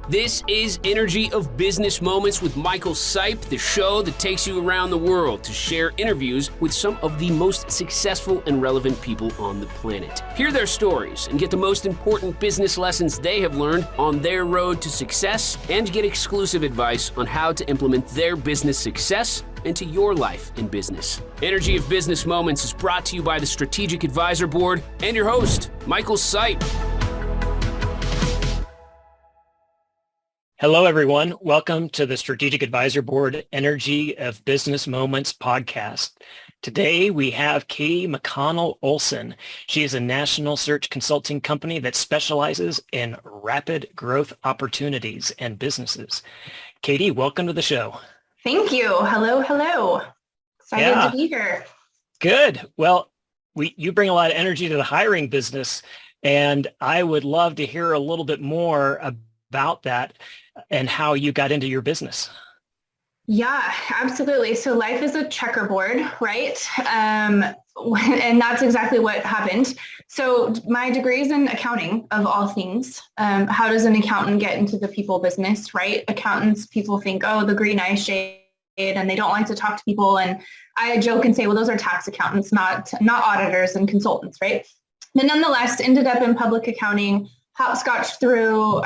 This is Energy of Business Moments with Michael Sipe, the show that takes you around the world to share interviews with some of the most successful and relevant people on the planet. Hear their stories and get the most important business lessons they have learned on their road to success, and get exclusive advice on how to implement their business success into your life and business. Energy of Business Moments is brought to you by the Strategic Advisor Board and your host, Michael Sipe. Hello, everyone. Welcome to the Strategic Advisor Board Energy of Business Moments podcast. Today, we have Katie McConnell Olson. She is a national search consulting company that specializes in rapid growth opportunities and businesses. Katie, welcome to the show. Thank you. Hello. Excited to be here. Good. Well, you bring a lot of energy to the hiring business, and I would love to hear a little bit more about that and how you got into your business. Yeah, absolutely. So life is a checkerboard, right? And that's exactly what happened. So my degree is in accounting, of all things. How does an accountant get into the people business, right? Accountants, people think, oh, the green eye shade, and they don't like to talk to people. And I joke and say, well, those are tax accountants, not auditors and consultants, right? But nonetheless, ended up in public accounting, hopscotched through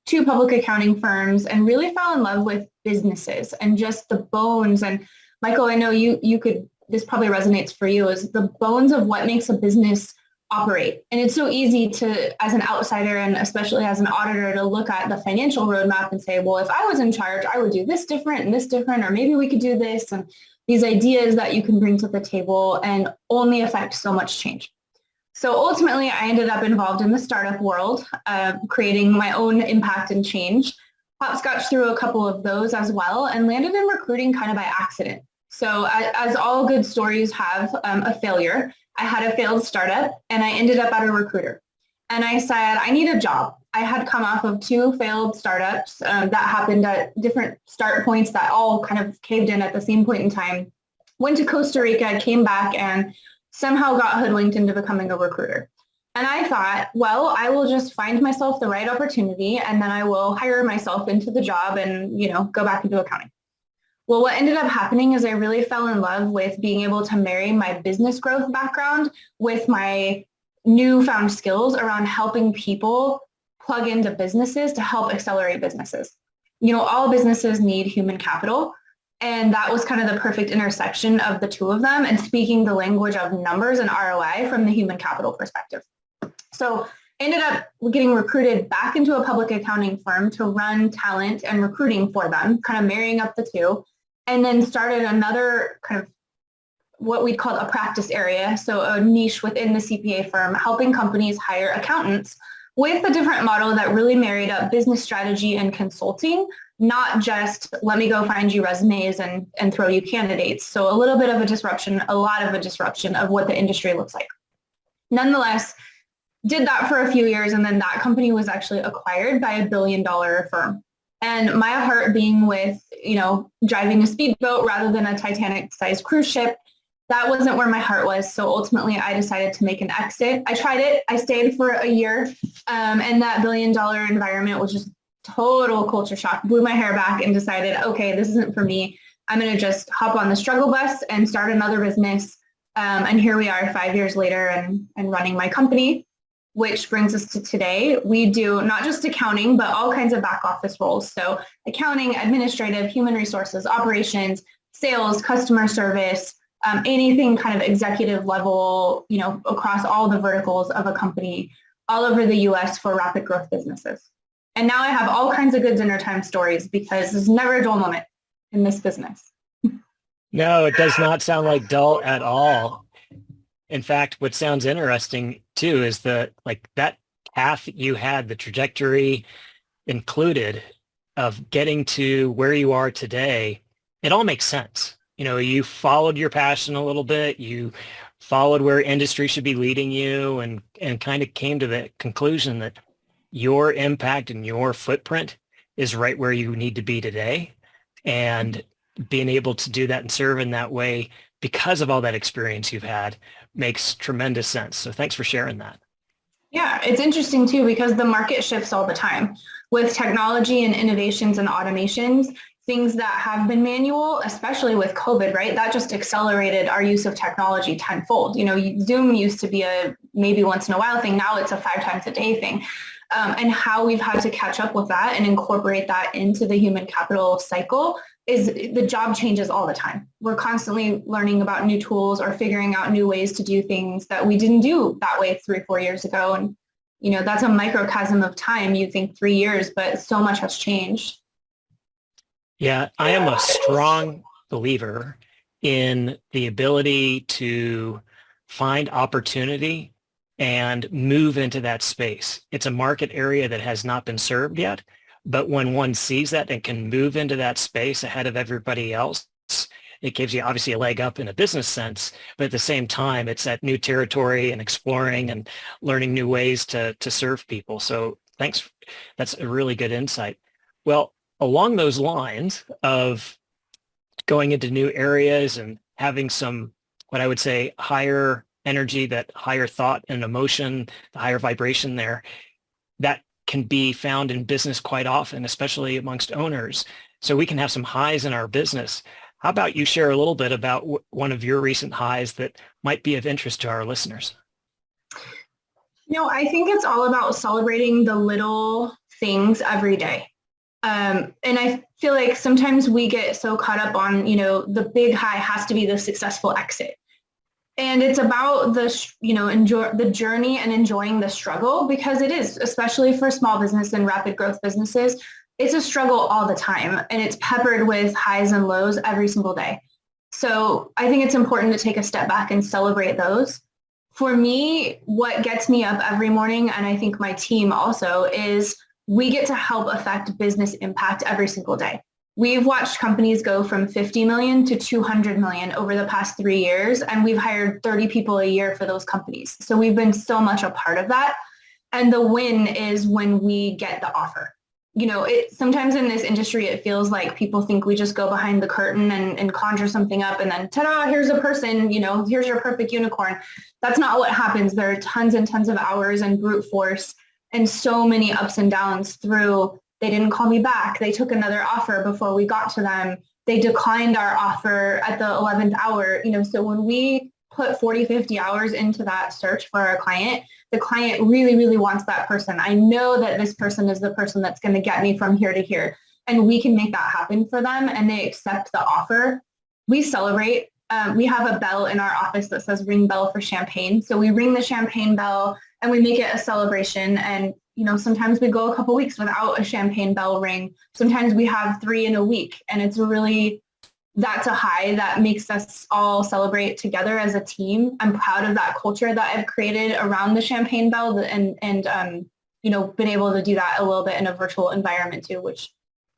two public accounting firms, and really fell in love with businesses and just the bones. And Michael, I know you could, this probably resonates for you, is the bones of what makes a business operate. And it's so easy to, as an outsider and especially as an auditor, to look at the financial roadmap and say, well, if I was in charge, I would do this different, or maybe we could do this. And these ideas that you can bring to the table and only affect so much change. So ultimately, I ended up involved in the startup world, creating my own impact and change. Hopscotched through a couple of those as well, and landed in recruiting kind of by accident. So as all good stories have a failure, I had a failed startup, and I ended up at a recruiter. And I said, I need a job. I had come off of two failed startups that happened at different start points that all kind of caved in at the same point in time. Went to Costa Rica, came back, and somehow got hoodwinked into becoming a recruiter. And I thought, well, I will just find myself the right opportunity, and then I will hire myself into the job and, go back into accounting. Well, what ended up happening is I really fell in love with being able to marry my business growth background with my newfound skills around helping people plug into businesses to help accelerate businesses. All businesses need human capital. And that was kind of the perfect intersection of the two of them, and speaking the language of numbers and ROI from the human capital perspective. So ended up getting recruited back into a public accounting firm to run talent and recruiting for them, kind of marrying up the two, and then started another kind of what we'd call a practice area, so a niche within the CPA firm, helping companies hire accountants with a different model that really married up business strategy and consulting, not just let me go find you resumes and throw you candidates. So a lot of a disruption of what the industry looks like. Nonetheless, did that for a few years, and then that company was actually acquired by $1 billion firm. And my heart being with, driving a speedboat rather than a Titanic-sized cruise ship, that wasn't where my heart was. So ultimately, I decided to make an exit. I tried it. I stayed for a year, and that $1 billion environment was just total culture shock, blew my hair back, and decided, okay, this isn't for me. I'm going to just hop on the struggle bus and start another business. And here we are 5 years later and running my company, which brings us to today. We do not just accounting, but all kinds of back office roles. So accounting, administrative, human resources, operations, sales, customer service, anything kind of executive level, across all the verticals of a company all over the US for rapid growth businesses. And now I have all kinds of good dinner time stories because there's never a dull moment in this business. No, it does not sound like dull at all. In fact, what sounds interesting too is that path you had, the trajectory included of getting to where you are today, it all makes sense. You followed your passion a little bit, you followed where industry should be leading you, and kind of came to the conclusion that your impact and your footprint is right where you need to be today. And being able to do that and serve in that way because of all that experience you've had makes tremendous sense. So thanks for sharing that. Yeah, it's interesting too, because the market shifts all the time with technology and innovations and automations, things that have been manual, especially with COVID, right? That just accelerated our use of technology tenfold. Zoom used to be a maybe once in a while thing. Now it's a 5 times a day thing. And how we've had to catch up with that and incorporate that into the human capital cycle is the job changes all the time. We're constantly learning about new tools or figuring out new ways to do things that we didn't do that way 3 or 4 years ago. And, that's a microcosm of time. You think 3 years, but so much has changed. Yeah, I am a strong believer in the ability to find opportunity and move into that space. It's a market area that has not been served yet, but when one sees that and can move into that space ahead of everybody else, it gives you obviously a leg up in a business sense, but at the same time, it's that new territory and exploring and learning new ways to serve people. So thanks. That's a really good insight. Well, along those lines of going into new areas and having some, what I would say, higher energy, that higher thought and emotion, the higher vibration there, that can be found in business quite often, especially amongst owners. So we can have some highs in our business. How about you share a little bit about one of your recent highs that might be of interest to our listeners? I think it's all about celebrating the little things every day. And I feel like sometimes we get so caught up on, the big high has to be the successful exit. And it's about enjoy the journey and enjoying the struggle, because it is, especially for small business and rapid growth businesses, it's a struggle all the time. And it's peppered with highs and lows every single day. So I think it's important to take a step back and celebrate those. For me, what gets me up every morning, and I think my team also, is we get to help affect business impact every single day. We've watched companies go from 50 million to 200 million over the past 3 years, and we've hired 30 people a year for those companies. So we've been so much a part of that. And the win is when we get the offer. Sometimes in this industry, it feels like people think we just go behind the curtain and conjure something up and then ta-da, here's a person, here's your perfect unicorn. That's not what happens. There are tons and tons of hours and brute force and so many ups and downs through, they didn't call me back. They took another offer before we got to them. They declined our offer at the 11th hour. So when we put 40, 50 hours into that search for our client, the client really, really wants that person. I know that this person is the person that's going to get me from here to here. And we can make that happen for them, and they accept the offer. We celebrate. We have a bell in our office that says ring bell for champagne. So we ring the champagne bell and we make it a celebration. And, sometimes we go a couple weeks without a champagne bell ring. Sometimes we have 3 in a week. And that's a high that makes us all celebrate together as a team. I'm proud of that culture that I've created around the champagne bell and been able to do that a little bit in a virtual environment too, which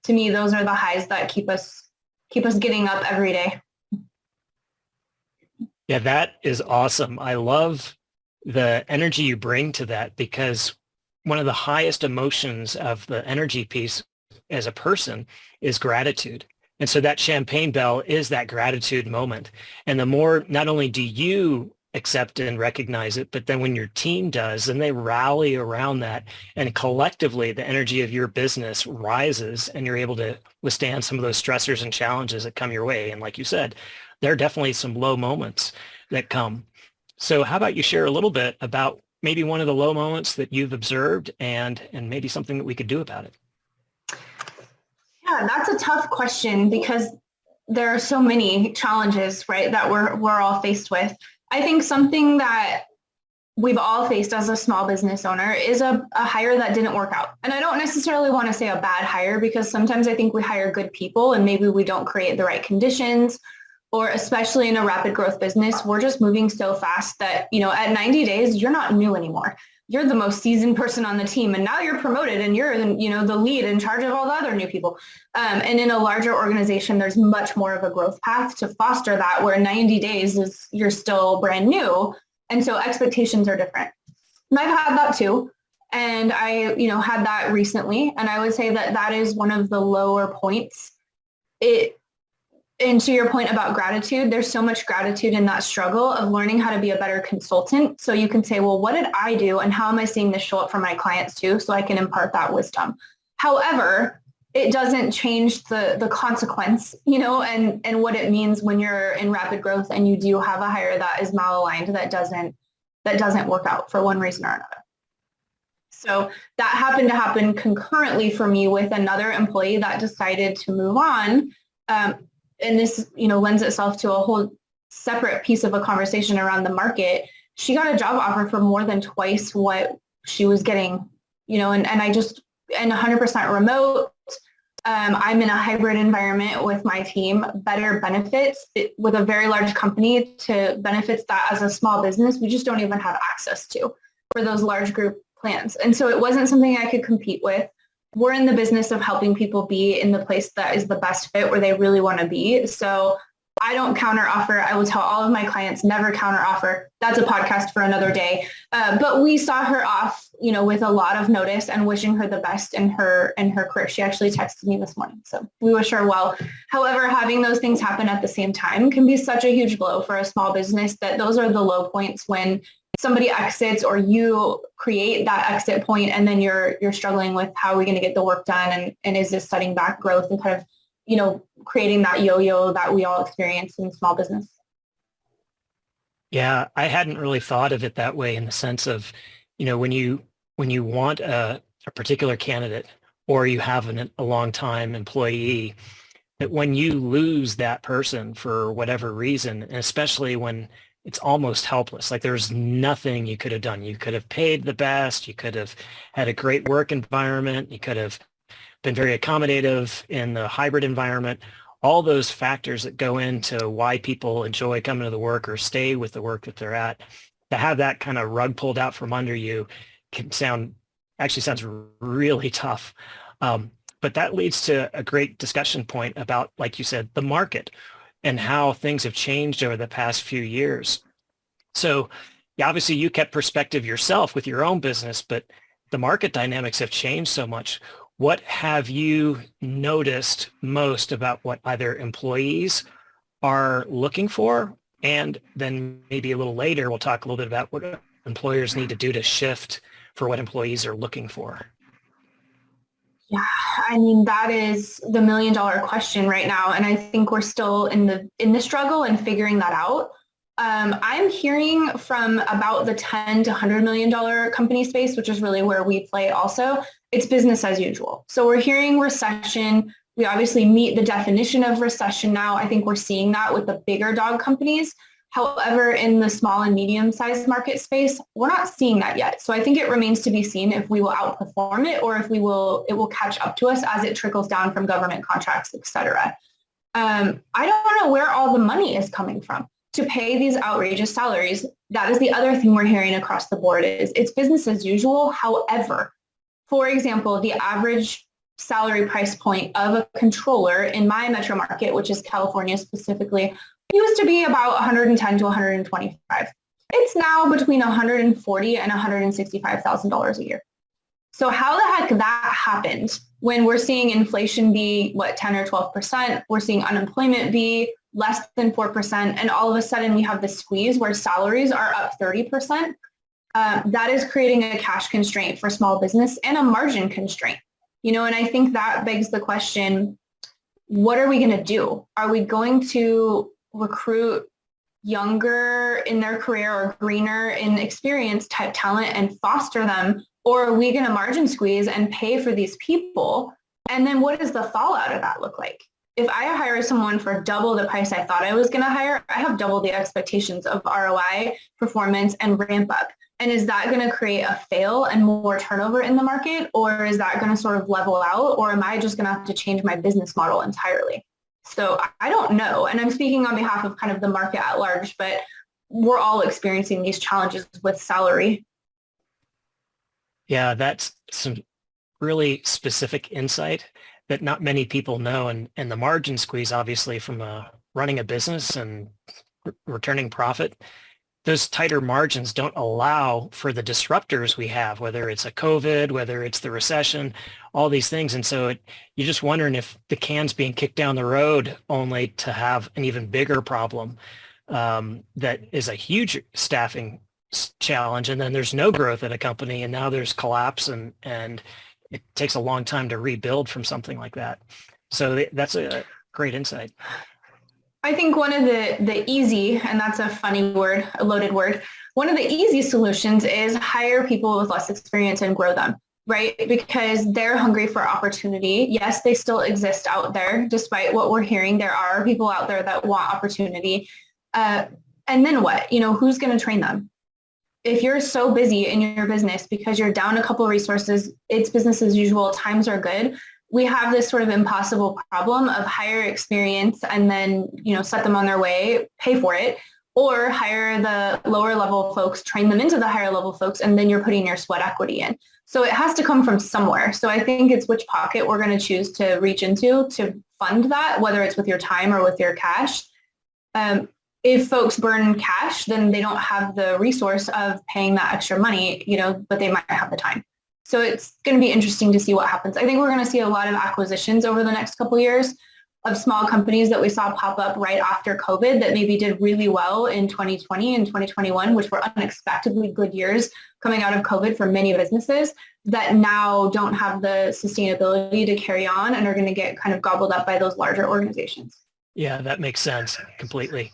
to me, those are the highs that keep us getting up every day. Yeah, that is awesome. I love the energy you bring to that, because one of the highest emotions of the energy piece as a person is gratitude. And so that champagne bell is that gratitude moment. And the more, not only do you accept and recognize it, but then when your team does, and they rally around that, and collectively the energy of your business rises, and you're able to withstand some of those stressors and challenges that come your way. And like you said, there are definitely some low moments that come. So how about you share a little bit about maybe one of the low moments that you've observed and maybe something that we could do about it? Yeah, that's a tough question, because there are so many challenges, right, that we're all faced with. I think something that we've all faced as a small business owner is a hire that didn't work out. And I don't necessarily want to say a bad hire, because sometimes I think we hire good people and maybe we don't create the right conditions, or especially in a rapid growth business, we're just moving so fast that, at 90 days, you're not new anymore. You're the most seasoned person on the team, and now you're promoted and you're the lead in charge of all the other new people. And in a larger organization, there's much more of a growth path to foster that, where 90 days is you're still brand new. And so expectations are different. And I've had that too. And I, had that recently. And I would say that is one of the lower points. And to your point about gratitude, there's so much gratitude in that struggle of learning how to be a better consultant. So you can say, well, what did I do and how am I seeing this show up for my clients too? So I can impart that wisdom. However, it doesn't change the consequence, and what it means when you're in rapid growth and you do have a hire that is malaligned, that doesn't work out for one reason or another. So that happened to happen concurrently for me with another employee that decided to move on. And this, lends itself to a whole separate piece of a conversation around the market. She got a job offer for more than twice what she was getting, and 100% remote. I'm in a hybrid environment with my team, better benefits with a very large company to benefits that as a small business, we just don't even have access to for those large group plans. And so it wasn't something I could compete with. We're in the business of helping people be in the place that is the best fit where they really want to be. So I don't counter offer. I will tell all of my clients never counter offer. That's a podcast for another day. But we saw her off, with a lot of notice and wishing her the best in her career. She actually texted me this morning. So we wish her well. However, having those things happen at the same time can be such a huge blow for a small business that those are the low points when somebody exits or you create that exit point and then you're struggling with how are we going to get the work done and is this setting back growth and kind of creating that yo-yo that we all experience in small business. Yeah, I hadn't really thought of it that way in the sense of, when you want a particular candidate or you have a long time employee, that when you lose that person for whatever reason, and especially when it's almost helpless, like there's nothing you could have done. You could have paid the best, you could have had a great work environment, you could have been very accommodative in the hybrid environment. All those factors that go into why people enjoy coming to the work or stay with the work that they're at, to have that kind of rug pulled out from under you sounds really tough. But that leads to a great discussion point about, like you said, the market and how things have changed over the past few years. So yeah, obviously you kept perspective yourself with your own business, but the market dynamics have changed so much. What have you noticed most about what either employees are looking for? And then maybe a little later, we'll talk a little bit about what employers need to do to shift for what employees are looking for. Yeah, that is the $1 million question right now. And I think we're still in the struggle and figuring that out. I'm hearing from about the $10 to $100 million company space, which is really where we play also. It's business as usual. So we're hearing recession. We obviously meet the definition of recession now. I think we're seeing that with the bigger dog companies. However, in the small and medium-sized market space, we're not seeing that yet. So I think it remains to be seen if we will outperform it or if it will catch up to us as it trickles down from government contracts, et cetera. I don't know where all the money is coming from to pay these outrageous salaries. That is the other thing we're hearing across the board is it's business as usual. However, for example, the average salary price point of a controller in my metro market, which is California specifically, used to be about $110 to $125. It's now between $140 and $165,000 a year. So how the heck that happened when we're seeing inflation be 10 or 12%, we're seeing unemployment be less than 4%, and all of a sudden we have this squeeze where salaries are up 30%. That is creating a cash constraint for small business and a margin constraint. And I think that begs the question, what are we going to do? Are we going to recruit younger in their career or greener in experience type talent and foster them? Or are we going to margin squeeze and pay for these people? And then what does the fallout of that look like? If I hire someone for double the price I thought I was going to hire, I have double the expectations of ROI, performance, and ramp up. And is that going to create a fail and more turnover in the market? Or is that going to sort of level out? Or am I just going to have to change my business model entirely? So I don't know. And I'm speaking on behalf of kind of the market at large, but we're all experiencing these challenges with salary. Yeah, that's some really specific insight that not many people know. And the margin squeeze, obviously, from running a business and returning profit, those tighter margins don't allow for the disruptors we have, whether it's a COVID, whether it's the recession, all these things. And so you're just wondering if the can's being kicked down the road only to have an even bigger problem that is a huge staffing challenge. And then there's no growth at a company, and now there's collapse, and it takes a long time to rebuild from something like that. So that's a great insight. I think one of the easy, and that's a funny word, a loaded word, one of the easy solutions is hire people with less experience and grow them, right? Because they're hungry for opportunity. Yes, they still exist out there. Despite what we're hearing, there are people out there that want opportunity. And then what? Who's going to train them? If you're so busy in your business because you're down a couple of resources, it's business as usual, times are good. We have this sort of impossible problem of hire experience and then, set them on their way, pay for it, or hire the lower level folks, train them into the higher level folks, and then you're putting your sweat equity in. So it has to come from somewhere. So I think it's which pocket we're going to choose to reach into to fund that, whether it's with your time or with your cash. If folks burn cash, then they don't have the resource of paying that extra money, but they might have the time. So it's going to be interesting to see what happens. I think we're going to see a lot of acquisitions over the next couple of years of small companies that we saw pop up right after COVID that maybe did really well in 2020 and 2021, which were unexpectedly good years coming out of COVID for many businesses that now don't have the sustainability to carry on and are going to get kind of gobbled up by those larger organizations. Yeah, that makes sense completely.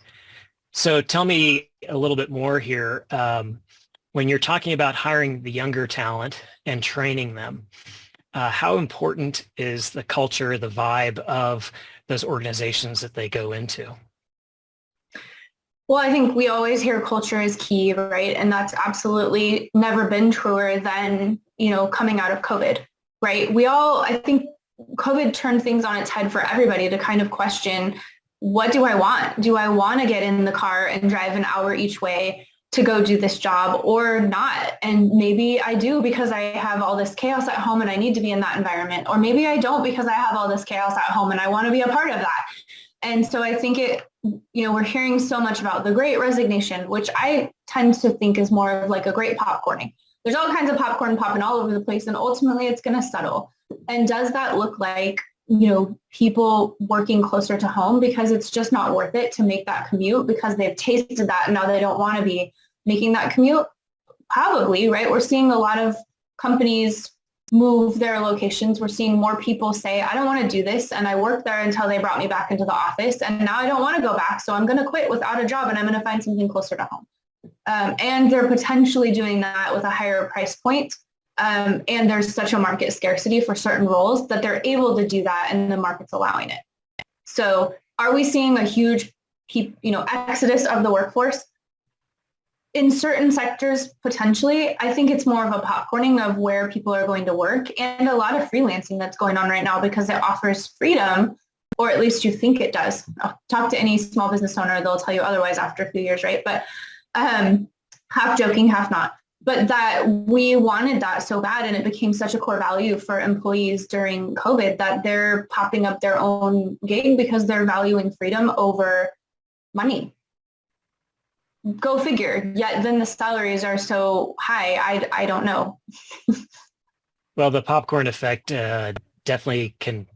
So tell me a little bit more here. When you're talking about hiring the younger talent and training them, how important is the culture, the vibe of those organizations that they go into? Well, I think we always hear culture is key, right? And that's absolutely never been truer than, coming out of COVID, right? I think COVID turned things on its head for everybody to kind of question, what do I want? Do I want to get in the car and drive an hour each way to go do this job or not? And maybe I do because I have all this chaos at home and I need to be in that environment. Or maybe I don't because I have all this chaos at home and I want to be a part of that. And so I think we're hearing so much about the Great Resignation, which I tend to think is more of like a great popcorning. There's all kinds of popcorn popping all over the place, and ultimately it's going to settle. And does that look like, people working closer to home because it's just not worth it to make that commute because they've tasted that and now they don't want to be making that commute? Probably, right? We're seeing a lot of companies move their locations. We're seeing more people say, I don't want to do this. And I worked there until they brought me back into the office. And now I don't want to go back. So I'm going to quit without a job and I'm going to find something closer to home. And they're potentially doing that with a higher price point. And there's such a market scarcity for certain roles that they're able to do that and the market's allowing it. So are we seeing a huge, exodus of the workforce? In certain sectors, potentially. I think it's more of a popcorning of where people are going to work and a lot of freelancing that's going on right now because it offers freedom, or at least you think it does. I'll talk to any small business owner, they'll tell you otherwise after a few years, right? But half joking, half not. But that we wanted that so bad and it became such a core value for employees during COVID that they're popping up their own gig because they're valuing freedom over money. Go figure. Yet then the salaries are so high. I don't know. Well, the popcorn effect definitely can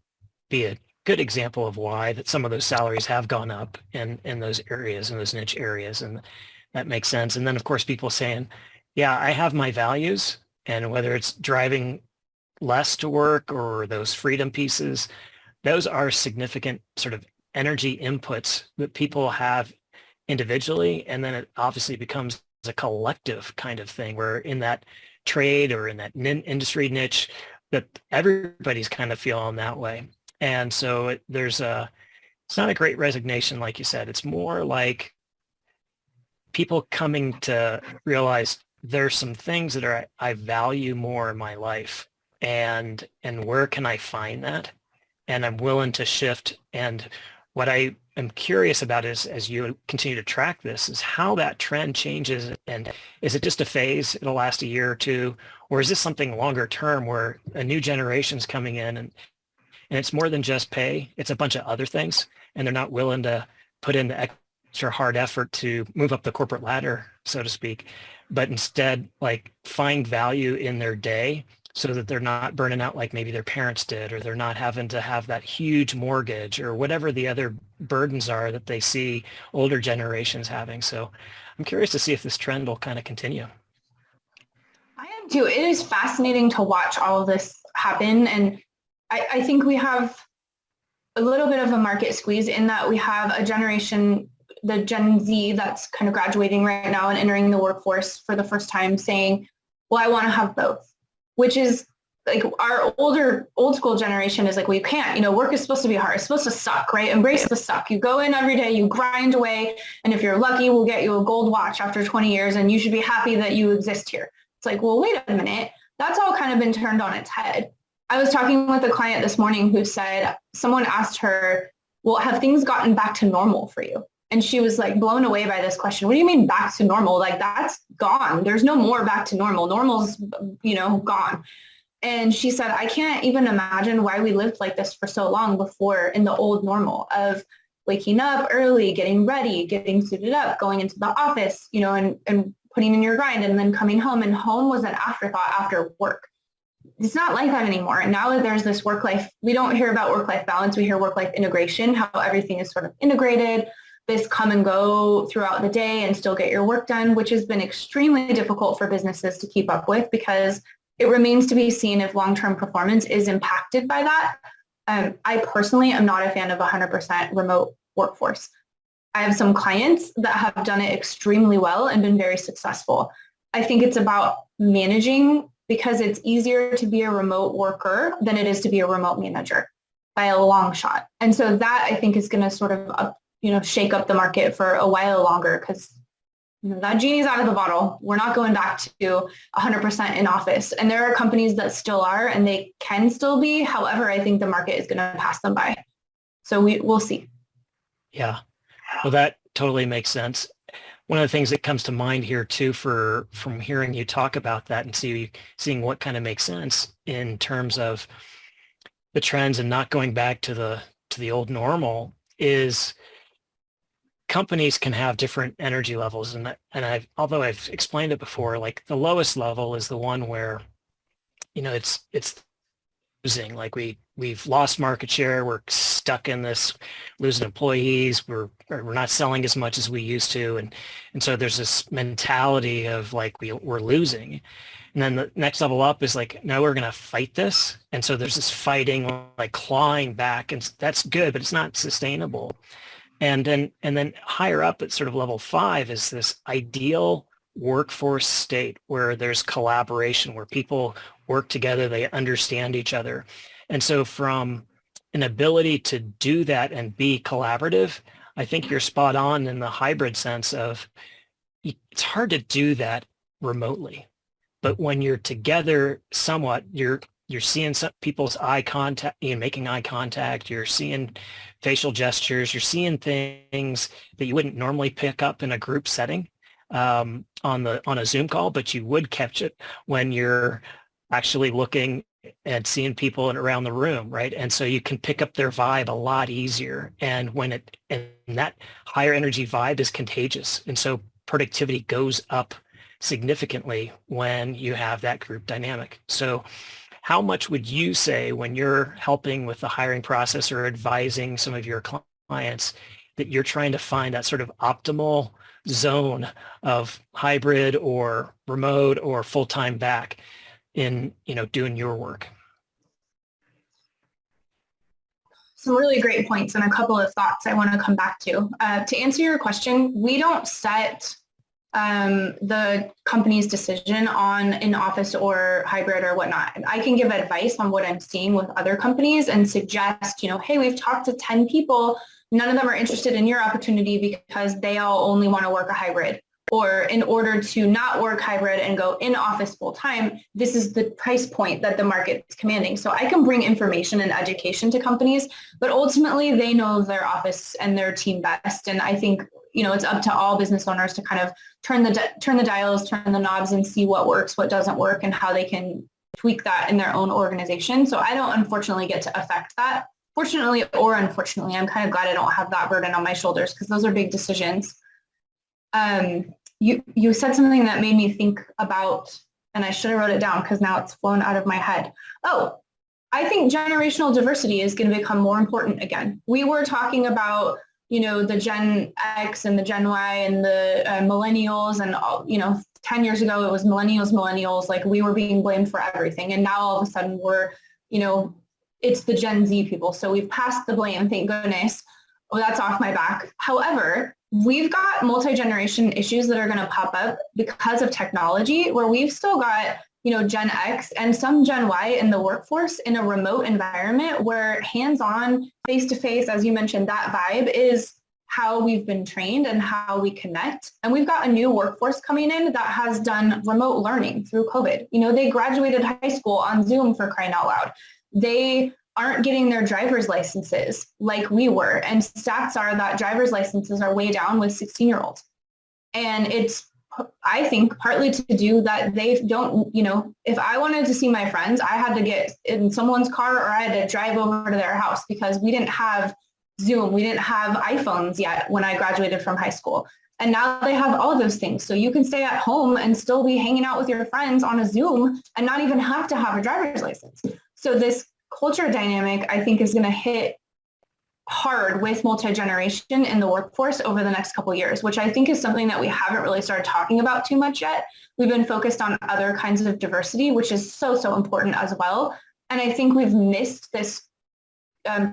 be a good example of why that some of those salaries have gone up in those areas, in those niche areas. And that makes sense. And then, of course, people saying, yeah, I have my values. And whether it's driving less to work or those freedom pieces, those are significant sort of energy inputs that people have individually, and then it obviously becomes a collective kind of thing where in that trade or in that industry niche that everybody's kind of feeling that way. And so it's not a great resignation, like you said. It's more like people coming to realize there's some things that I value more in my life, and where can I find that? And I'm willing to shift. And what I am curious about is, as you continue to track this, is how that trend changes. And is it just a phase? It'll last a year or two, or is this something longer term where a new generation's coming in and it's more than just pay? It's a bunch of other things, and they're not willing to put in the extra hard effort to move up the corporate ladder, so to speak, but instead like find value in their day so that they're not burning out like maybe their parents did, or they're not having to have that huge mortgage or whatever the other burdens are that they see older generations having. So I'm curious to see if this trend will kind of continue. I am too. It is fascinating to watch all of this happen. And I think we have a little bit of a market squeeze in that we have a generation, the Gen Z, that's kind of graduating right now and entering the workforce for the first time saying, well, I want to have both, which is like our old school generation is like, well, you can't, work is supposed to be hard. It's supposed to suck, right? Embrace the suck. You go in every day, you grind away. And if you're lucky, we'll get you a gold watch after 20 years and you should be happy that you exist here. It's like, well, wait a minute. That's all kind of been turned on its head. I was talking with a client this morning who said, someone asked her, well, have things gotten back to normal for you? And she was like blown away by this question. What do you mean back to normal? Like that's gone. There's no more back to normal. Normal's, gone. And she said, I can't even imagine why we lived like this for so long before in the old normal of waking up early, getting ready, getting suited up, going into the office, and putting in your grind and then coming home. And home was an afterthought after work. It's not like that anymore. And now that there's this work-life, we don't hear about work-life balance. We hear work-life integration, how everything is sort of integrated, this come and go throughout the day and still get your work done, which has been extremely difficult for businesses to keep up with because it remains to be seen if long-term performance is impacted by that. I personally am not a fan of 100% remote workforce. I have some clients that have done it extremely well and been very successful. I think it's about managing because it's easier to be a remote worker than it is to be a remote manager by a long shot. And so that I think is going to sort of, shake up the market for a while longer because that genie's out of the bottle. We're not going back to 100% in office. And there are companies that still are and they can still be. However, I think the market is going to pass them by. So we'll see. Yeah. Well, that totally makes sense. One of the things that comes to mind here too, from hearing you talk about that and seeing what kind of makes sense in terms of the trends and not going back to the old normal is companies can have different energy levels, and although I've explained it before, like the lowest level is the one where it's losing, like we've lost market share, we're stuck in this losing employees, we're not selling as much as we used to, and so there's this mentality of like we're losing. And then the next level up is like, no, we're going to fight this. And so there's this fighting, like clawing back, and that's good, but it's not sustainable. And then higher up at sort of level 5 is this ideal workforce state where there's collaboration, where people work together, they understand each other. And so from an ability to do that and be collaborative, I think you're spot on in the hybrid sense of it's hard to do that remotely. But when you're together somewhat, you're seeing some people's eye contact, making eye contact, you're seeing facial gestures, you're seeing things that you wouldn't normally pick up in a group setting on a Zoom call, but you would catch it when you're actually looking and seeing people around the room, right? And so you can pick up their vibe a lot easier. And and that higher energy vibe is contagious. And so productivity goes up significantly when you have that group dynamic. So how much would you say when you're helping with the hiring process or advising some of your clients that you're trying to find that sort of optimal zone of hybrid or remote or full-time back in, doing your work? Some really great points and a couple of thoughts I want to come back to. To answer your question, we don't set the company's decision on in office or hybrid or whatnot. I can give advice on what I'm seeing with other companies and suggest, hey, we've talked to 10 people. None of them are interested in your opportunity because they all only want to work a hybrid. Or in order to not work hybrid and go in office full time, this is the price point that the market is commanding. So I can bring information and education to companies, but ultimately they know their office and their team best. And I think, it's up to all business owners to kind of turn the dials, turn the knobs and see what works, what doesn't work, and how they can tweak that in their own organization. So I don't unfortunately get to affect that fortunately or unfortunately, I'm kind of glad I don't have that burden on my shoulders because those are big decisions. You said something that made me think about, and I should have wrote it down because now it's flown out of my head. Oh, I think generational diversity is going to become more important again. We were talking about, the Gen X and the Gen Y and the millennials and all, 10 years ago, it was millennials, like we were being blamed for everything. And now all of a sudden we're, it's the Gen Z people. So we've passed the blame, thank goodness. Well, that's off my back. However, we've got multi-generation issues that are going to pop up because of technology, where we've still got, Gen X and some Gen Y in the workforce in a remote environment where hands-on, face-to-face, as you mentioned, that vibe is how we've been trained and how we connect. And we've got a new workforce coming in that has done remote learning through COVID. They graduated high school on Zoom, for crying out loud. They aren't getting their driver's licenses like we were. And stats are that driver's licenses are way down with 16-year-olds. And it's, I think, partly to do that they don't, if I wanted to see my friends, I had to get in someone's car or I had to drive over to their house because we didn't have Zoom. We didn't have iPhones yet when I graduated from high school. And now they have all of those things. So you can stay at home and still be hanging out with your friends on a Zoom and not even have to have a driver's license. So this culture dynamic, I think, is going to hit hard with multi-generation in the workforce over the next couple of years, which I think is something that we haven't really started talking about too much yet. We've been focused on other kinds of diversity, which is so important as well. And I think we've missed this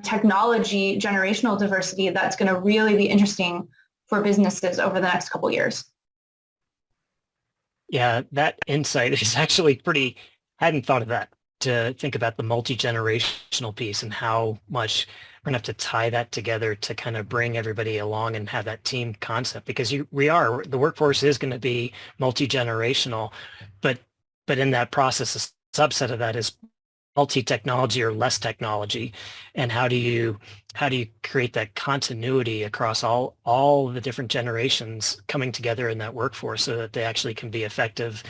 technology generational diversity that's going to really be interesting for businesses over the next couple of years. Yeah, that insight is actually pretty, hadn't thought of that, to think about the multi-generational piece and how much we're going to have to tie that together to kind of bring everybody along and have that team concept, because the workforce is going to be multi-generational, but in that process, a subset of that is multi-technology or less technology. And how do you create that continuity across all the different generations coming together in that workforce so that they actually can be effective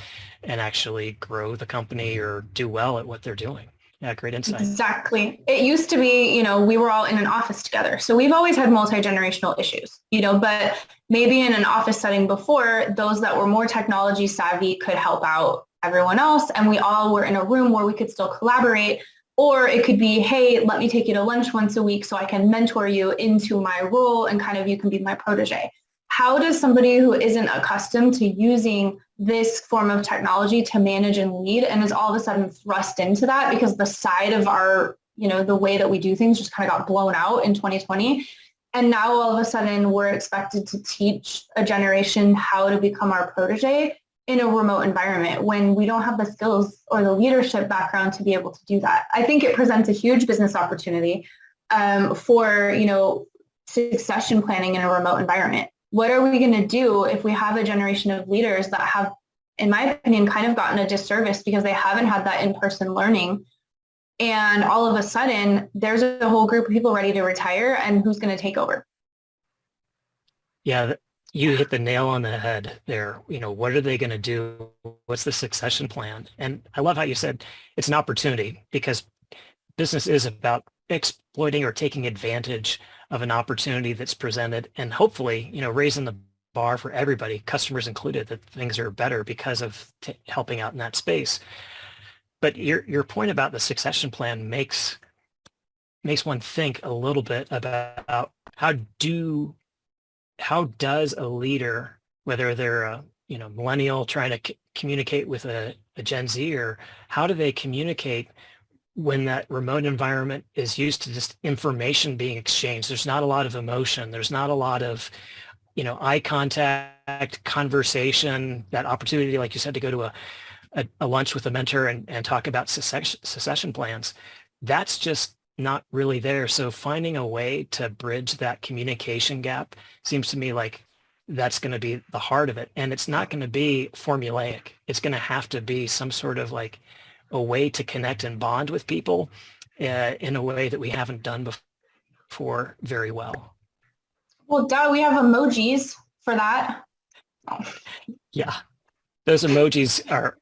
and actually grow the company or do well at what they're doing? Yeah, great insight. Exactly. It used to be, we were all in an office together. So we've always had multi-generational issues, but maybe in an office setting before, those that were more technology savvy could help out everyone else. And we all were in a room where we could still collaborate. Or it could be, hey, let me take you to lunch once a week so I can mentor you into my role and kind of you can be my protege. How does somebody who isn't accustomed to using this form of technology to manage and lead and is all of a sudden thrust into that because the side of our, the way that we do things just kind of got blown out in 2020. And now all of a sudden we're expected to teach a generation how to become our protege in a remote environment when we don't have the skills or the leadership background to be able to do that. I think it presents a huge business opportunity for, succession planning in a remote environment. What are we going to do if we have a generation of leaders that have, in my opinion, kind of gotten a disservice because they haven't had that in-person learning? And all of a sudden, there's a whole group of people ready to retire, and who's going to take over? Yeah, you hit the nail on the head there. What are they going to do? What's the succession plan? And I love how you said it's an opportunity, because business is about exploiting or taking advantage of an opportunity that's presented and hopefully, raising the bar for everybody, customers included, that things are better because of helping out in that space. But your point about the succession plan makes one think a little bit about how does a leader, whether they're a millennial trying to communicate with a Gen Z, or how do they communicate when that remote environment is used to just information being exchanged? There's not a lot of emotion. There's not a lot of, eye contact, conversation, that opportunity, like you said, to go to a lunch with a mentor and talk about succession plans. That's just not really there. So finding a way to bridge that communication gap seems to me like that's going to be the heart of it. And it's not going to be formulaic. It's going to have to be some sort of like a way to connect and bond with people in a way that we haven't done before very well. Well, duh, we have emojis for that. Yeah, those emojis are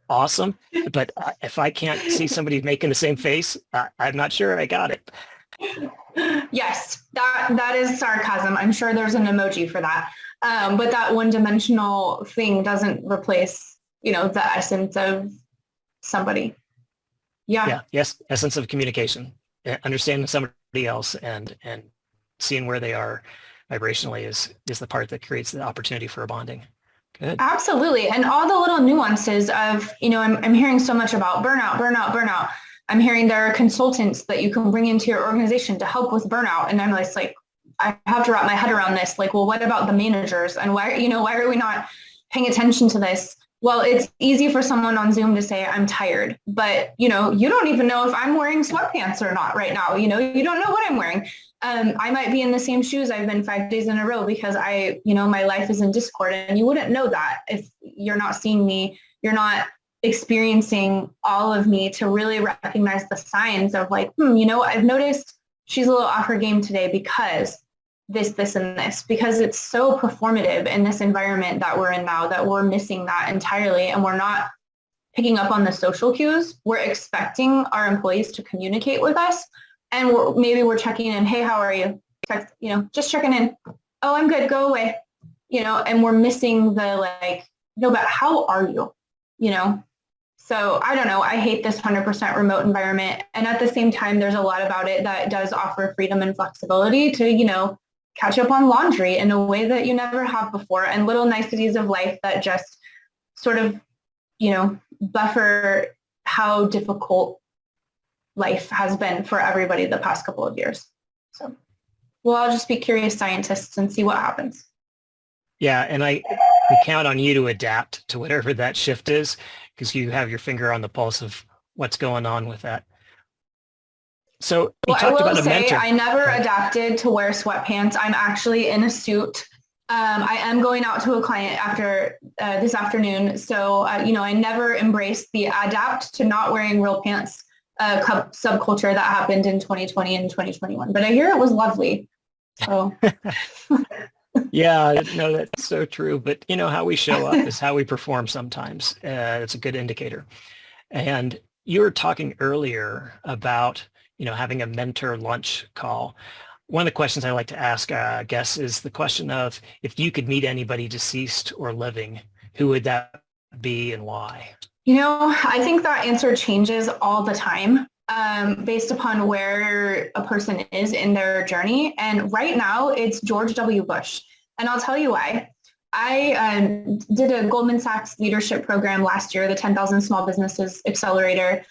awesome, but if I can't see somebody making the same face, I'm not sure I got it. Yes, that is sarcasm. I'm sure there's an emoji for that. But that one-dimensional thing doesn't replace, the essence of somebody. Yeah. Yes. Essence of communication, understanding somebody else and seeing where they are vibrationally is the part that creates the opportunity for a bonding. Good. Absolutely. And all the little nuances of, I'm hearing so much about burnout. I'm hearing there are consultants that you can bring into your organization to help with burnout. And I'm like, I have to wrap my head around this. Like, well, what about the managers? And why are we not paying attention to this? Well, it's easy for someone on Zoom to say, I'm tired, but, you don't even know if I'm wearing sweatpants or not right now. You don't know what I'm wearing. I might be in the same shoes I've been 5 days in a row because my life is in discord, and you wouldn't know that if you're not seeing me, you're not experiencing all of me to really recognize the signs of like, I've noticed she's a little off her game today because this, and this, because it's so performative in this environment that we're in now that we're missing that entirely. And we're not picking up on the social cues. We're expecting our employees to communicate with us. And we're checking in. Hey, how are you? Just checking in. Oh, I'm good. Go away. And we're missing the like, no, but how are you? So I don't know. I hate this 100% remote environment. And at the same time, there's a lot about it that does offer freedom and flexibility to, catch up on laundry in a way that you never have before, and little niceties of life that just sort of, buffer how difficult life has been for everybody the past couple of years. So we'll all just be curious scientists and see what happens. Yeah, and I count on you to adapt to whatever that shift is, because you have your finger on the pulse of what's going on with that. So I will say I never adapted to wear sweatpants. I'm actually in a suit. I am going out to a client after this afternoon. So, I never embraced the adapt to not wearing real pants subculture that happened in 2020 and 2021. But I hear it was lovely. So. Yeah, no, that's so true. But how we show up is how we perform sometimes. It's a good indicator. And you were talking earlier about, having a mentor lunch call. One of the questions I like to ask guests is the question of, if you could meet anybody deceased or living, who would that be and why? I think that answer changes all the time based upon where a person is in their journey. And right now it's George W. Bush. And I'll tell you why. I did a Goldman Sachs leadership program last year, the 10,000 Small Businesses Accelerator.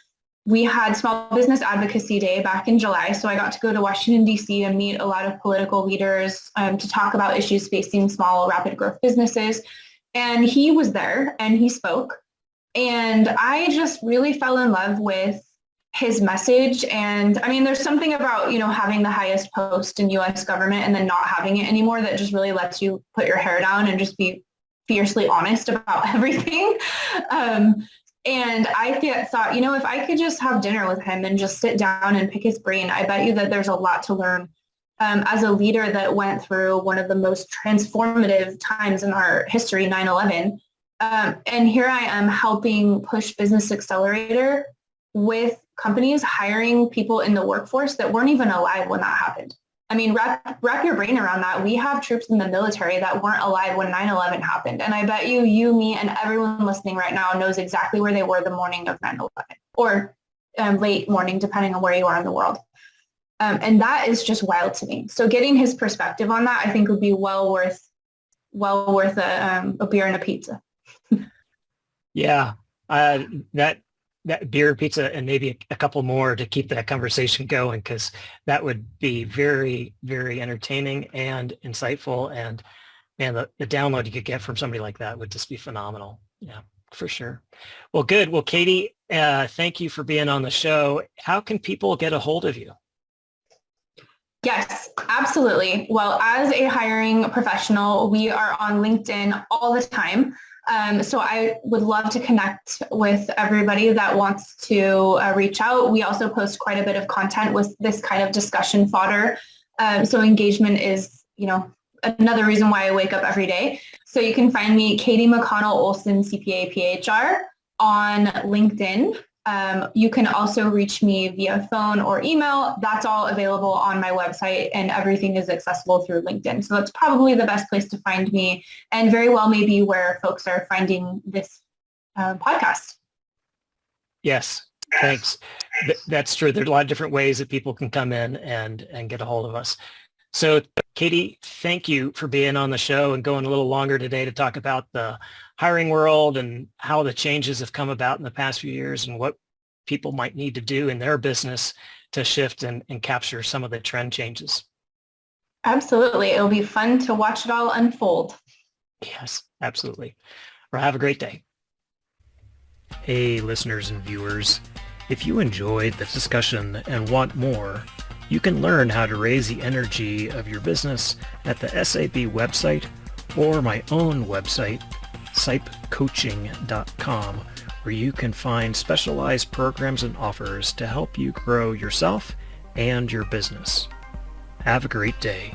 We had Small Business Advocacy Day back in July, so I got to go to Washington, D.C. and meet a lot of political leaders to talk about issues facing small, rapid growth businesses. And he was there and he spoke. And I just really fell in love with his message. And I mean, there's something about, having the highest post in U.S. government and then not having it anymore that just really lets you put your hair down and just be fiercely honest about everything. And I thought, if I could just have dinner with him and just sit down and pick his brain, I bet you that there's a lot to learn as a leader that went through one of the most transformative times in our history, 9/11. And here I am helping push Business Accelerator with companies hiring people in the workforce that weren't even alive when that happened. I mean, wrap your brain around that. We have troops in the military that weren't alive when 9/11 happened. And I bet you, me, and everyone listening right now knows exactly where they were the morning of 9/11 or late morning, depending on where you are in the world. And that is just wild to me. So getting his perspective on that, I think would be well worth a beer and a pizza. Yeah, that beer, pizza, and maybe a couple more to keep that conversation going, because that would be very, very entertaining and insightful. And the download you could get from somebody like that would just be phenomenal. Yeah, for sure. Well, good. Well, Katie, thank you for being on the show. How can people get a hold of you? Yes, absolutely. Well, as a hiring professional, we are on LinkedIn all the time. So I would love to connect with everybody that wants to reach out. We also post quite a bit of content with this kind of discussion fodder. So engagement is, another reason why I wake up every day. So you can find me, Katie McConnell Olson, CPA, PHR, on LinkedIn. You can also reach me via phone or email. That's all available on my website, and everything is accessible through LinkedIn. So that's probably the best place to find me, and very well maybe where folks are finding this podcast. Yes, thanks. That's true. There's a lot of different ways that people can come in and get a hold of us. So Katie, thank you for being on the show and going a little longer today to talk about the hiring world and how the changes have come about in the past few years and what people might need to do in their business to shift and capture some of the trend changes. Absolutely. It'll be fun to watch it all unfold. Yes, absolutely. Well, have a great day. Hey, listeners and viewers. If you enjoyed the discussion and want more, you can learn how to raise the energy of your business at the SAP website or my own website, sipecoaching.com, where you can find specialized programs and offers to help you grow yourself and your business. Have a great day.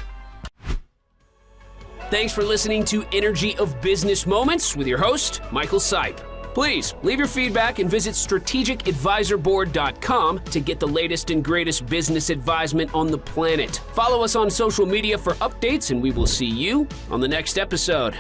Thanks for listening to Energy of Business Moments with your host, Michael Sipe. Please leave your feedback and visit strategicadvisorboard.com to get the latest and greatest business advisement on the planet. Follow us on social media for updates, and we will see you on the next episode.